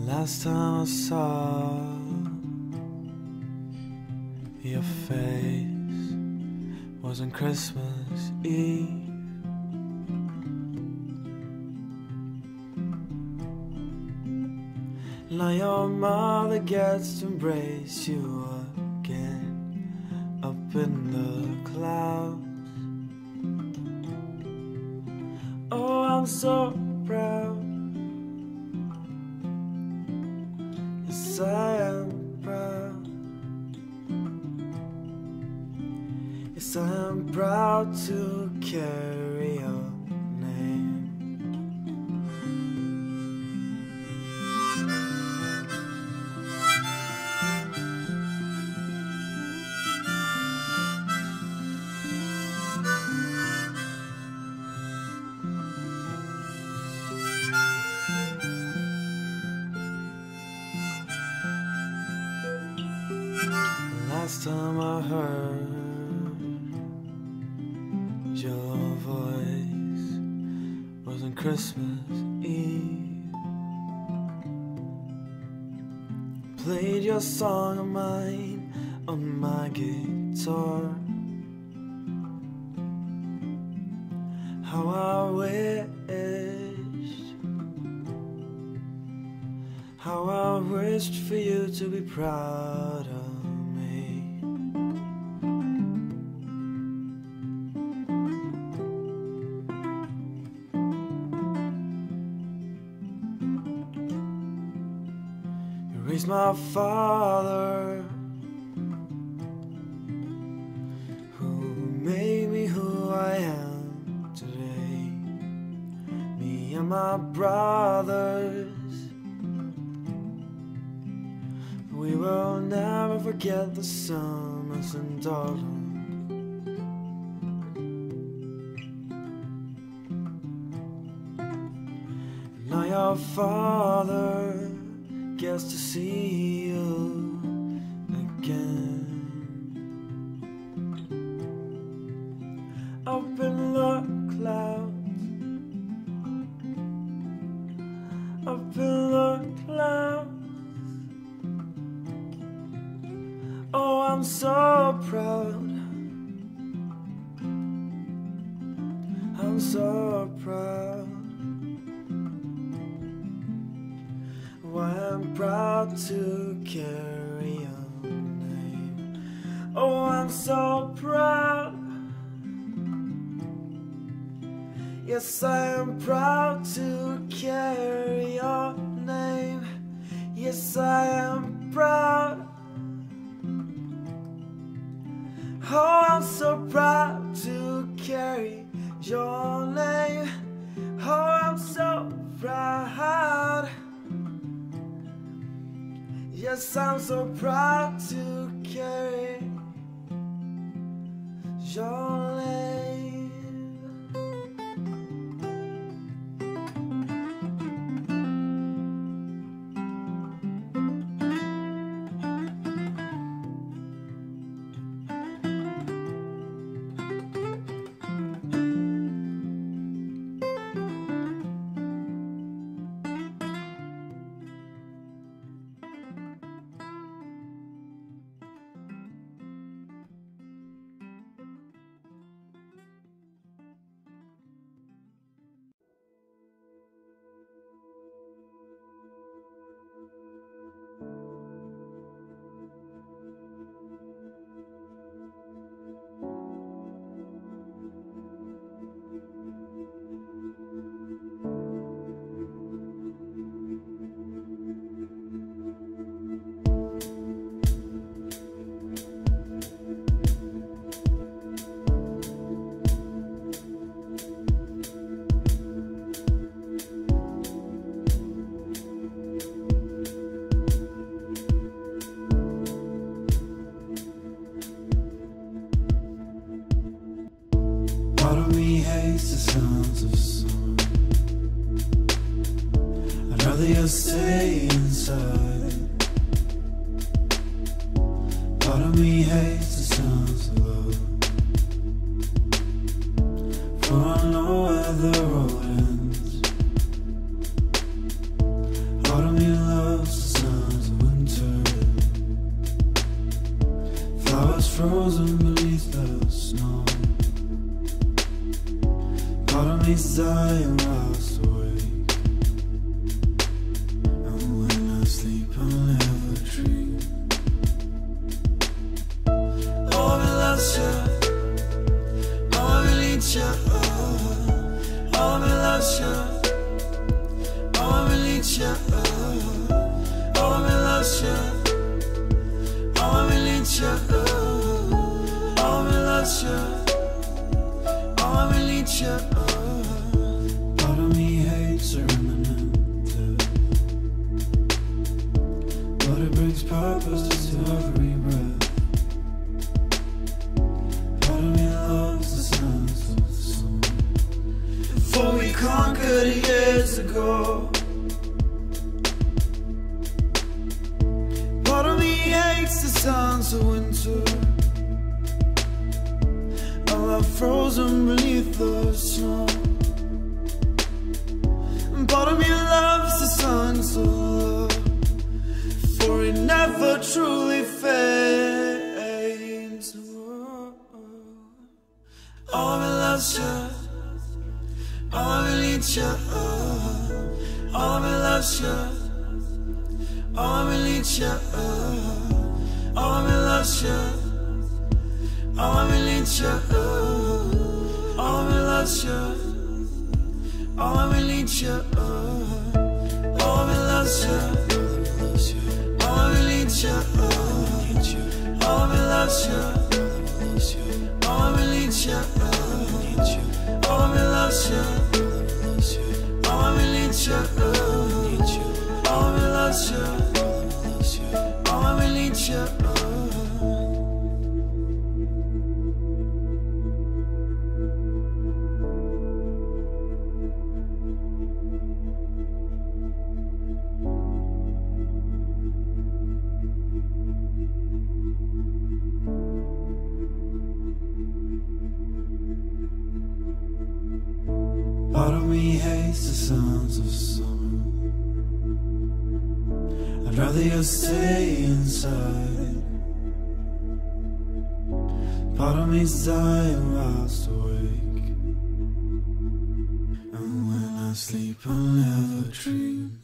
Last time I saw your face was on Christmas Eve. Now your mother gets to embrace you again up in the clouds. Oh, I'm so proud. Yes, I am proud. Yes, I am proud to carry your name. Last time I heard your voice was on Christmas Eve. Played your song of mine on my guitar. How I wished for you to be proud of. He's my father, who made me who I am today. Me and my brothers, we will never forget the summers and autumn. Now your father gets to see you again up in the clouds, up in the clouds. Oh, I'm so proud. I'm so proud. I'm proud to carry your name. Oh, I'm so proud. Yes, I am proud to carry your name. Yes, I am proud. Oh, I'm so proud to carry your name. Oh, I'm so proud. Yes, I'm so proud to carry your name. Part of me hates the sounds of summer. I'd rather you stay inside. Part of me hates the sounds of love, for I know where the road ends. Part of me loves Part of me's dying whilst awake, and when I sleep I'll never dream. Oh, me loves you, oh, me needs you, oh, me loves you, oh, me needs you, oh, me loves you, oh, me needs you, oh, me loves you, oh, me needs you. Part of me hates the remnant, but it brings purpose to every breath. Part of me loves the sounds of the sun, before we conquered years ago. Part of me hates the sounds of winter, I'm frozen beneath the snow. And part of me loves the signs of love, for it never truly fades. Oh, me loves you, oh, me needs you, oh, me loves you, oh, me needs you, oh, me loves you, oh, me needs you, oh, me loves you, oh, me needs you, oh, me loves you, oh, me needs you, oh, me loves you, oh, me needs you, oh, me loves you, oh, me needs you, oh, me loves you, oh, me needs you. Part of me hates the sounds of summer, I'd rather you stay inside. Part of me's dying whilst awake, and when I sleep I'll never dream.